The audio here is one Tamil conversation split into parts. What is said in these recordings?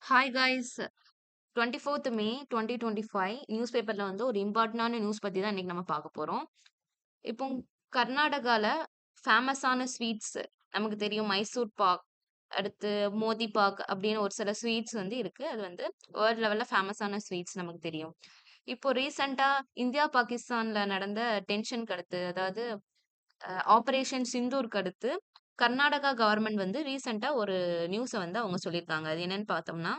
ஹாய் காய்ஸ் 24th மே 2025 நியூஸ் பேப்பர்ல வந்து ஒரு இம்பார்ட்டன்டான நியூஸ் பத்தி தான் இன்னைக்கு நம்ம பார்க்க போறோம். இப்போ கர்நாடகால ஃபேமஸான ஸ்வீட்ஸ் நமக்கு தெரியும் மைசூர் பாக், அடுத்து மோதி பாக் அப்படின்னு ஒரு சில ஸ்வீட்ஸ் வந்து இருக்கு. அது வந்து வேர்ல்ட் லெவல்ல ஃபேமஸான ஸ்வீட்ஸ் நமக்கு தெரியும். இப்போ ரீசெண்டா இந்தியா பாகிஸ்தான்ல நடந்த டென்ஷனுக்கு அடுத்து, அதாவது ஆப்பரேஷன் சிந்தூருக்கு அடுத்து கர்நாடகா கவர்மெண்ட் வந்து ரீசெண்டா ஒரு நியூஸ வந்து அவங்க சொல்லியிருக்காங்க. அது என்னன்னு பார்த்தோம்னா,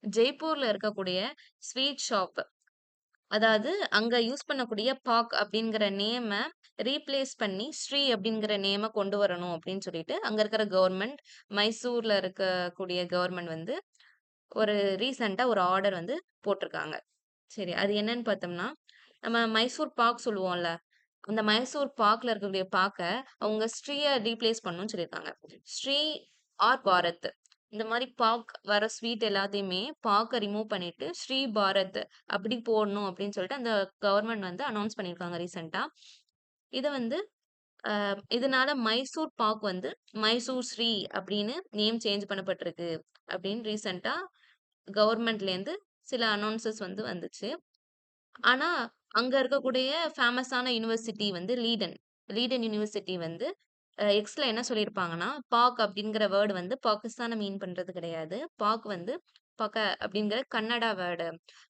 ஜெய்ப்பூர்ல இருக்கக்கூடிய ஸ்வீட் ஷாப். அதாவது அங்க யூஸ் பண்ணக்கூடிய பாக் அப்படிங்கிற நேம ரீப்ளேஸ் பண்ணி ஸ்ரீ அப்படிங்கிற நேம கொண்டு வரணும் அப்படின்னு சொல்லிட்டு அங்க இருக்கிற கவர்மெண்ட், மைசூர்ல இருக்கக்கூடிய கவர்மெண்ட் வந்து ஒரு ரீசெண்டா ஒரு ஆர்டர் வந்து போட்டிருக்காங்க. சரி, அது என்னன்னு பார்த்தோம்னா, நம்ம மைசூர் பாக் சொல்லுவோம்ல. அந்த மைசூர் பாக்ல இருக்கக்கூடிய பாக்க அவங்க ஸ்ரீய ரீப்ளேஸ் பண்ணணும்னு சொல்லியிருக்காங்க. ஸ்ரீ ஆர் பாரத். இந்த மாரி பாக் வர ஸ்வீட் எல்லாத்தையுமே பாக்க ரிமூவ் பண்ணிட்டு, ஸ்ரீ பாரத் அப்படி போடணும் அப்படின்னு சொல்லிட்டு அந்த கவர்மெண்ட் வந்து அனவுன்ஸ் பண்ணியிருக்காங்க ரீசென்ட்டா. இத வந்து இதனால மைசூர் பாக் வந்து மைசூர் ஸ்ரீ அப்படின்னு நேம் சேஞ்ச் பண்ணப்பட்டிருக்கு அப்படின்னு ரீசென்ட்டா கவர்மெண்ட்லேருந்து சில அனௌன்ஸஸ் வந்து வந்துச்சு. ஆனா, அங்க இருக்கக்கூடிய ஃபேமஸான யுனிவர்சிட்டி வந்து லீடன். லீடன் யுனிவர்சிட்டி வந்து எக்ஸ்ல என்ன சொல்லியிருப்பாங்கன்னா, பாக் அப்படிங்கிற வேர்ட் வந்து பாகிஸ்தான மீன் பண்றது கிடையாது. பாக் வந்து பக அப்படிங்கிற கன்னடா வேர்டு.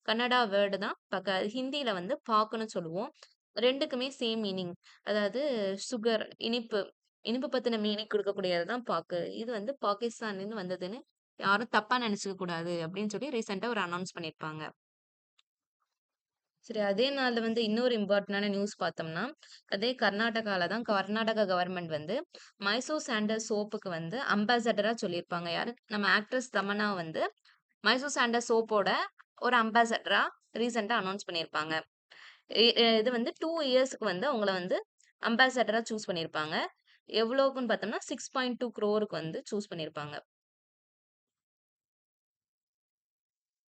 கன்னடா வேர்டு தான் பக. ஹிந்தியில வந்து பாக்குன்னு சொல்லுவோம். 2க்குமே சேம் மீனிங். அதாவது சுகர், இனிப்பு. இனிப்பு பத்தின மீனிங் குடுக்கக்கூடியது தான் பாக்கு. இது வந்து பாகிஸ்தான்லேருந்து வந்ததுன்னு யாரும் தப்பா நெனச்சுக்க கூடாது அப்படின்னு சொல்லி ரீசென்ட்டா ஒரு அனௌன்ஸ் பண்ணியிருப்பாங்க. சரி. அதே நாள்ல வந்து இன்னொரு இம்பார்ட்டன்டான நியூஸ் பார்த்தோம்னா, அதே கர்நாடகால தான் கர்நாடகா கவர்மெண்ட் வந்து மைசூர் சாண்டல் சோப்புக்கு வந்து அம்பாசடரா சொல்லியிருப்பாங்க. யாரு? நம்ம ஆக்ட்ரஸ் தமன்னா வந்து மைசூர் சாண்டல் சோப்போட ஒரு அம்பாசடரா ரீசென்ட்டா அனவுன்ஸ் பண்ணியிருப்பாங்க. இது வந்து 2 இயர்ஸ்க்கு வந்து அவங்கள வந்து அம்பாசடரா சூஸ் பண்ணியிருப்பாங்க. எவ்வளோக்குன்னு பார்த்தோம்னா, 6.2 crore வந்து சூஸ் பண்ணியிருப்பாங்க.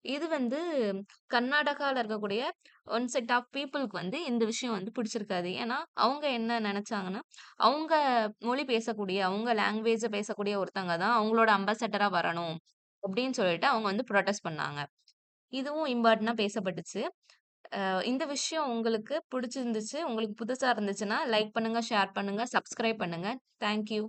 இது வந்து கர்நாடகால இருக்கக்கூடிய ஒன் செட் ஆஃப் பீப்பிள்க்கு வந்து இந்த விஷயம் வந்து பிடிச்சிருக்காது. ஏன்னா, அவங்க என்ன நெனச்சாங்கன்னா, அவங்க மொழி பேசக்கூடிய, அவங்க லாங்குவேஜ பேசக்கூடிய ஒருத்தங்க தான் அவங்களோட அம்பாசடரா வரணும். அப்படின்னு சொல்லிட்டு அவங்க வந்து புரொட்டஸ்ட் பண்ணாங்க. இதுவும் இம்பார்ட்டன்ட்டா பேசப்பட்டுச்சு. இந்த விஷயம் உங்களுக்கு பிடிச்சிருந்துச்சு, உங்களுக்கு புதுசா இருந்துச்சுன்னா, லைக் பண்ணுங்க, ஷேர் பண்ணுங்க, சப்ஸ்கிரைப் பண்ணுங்க. Thank you.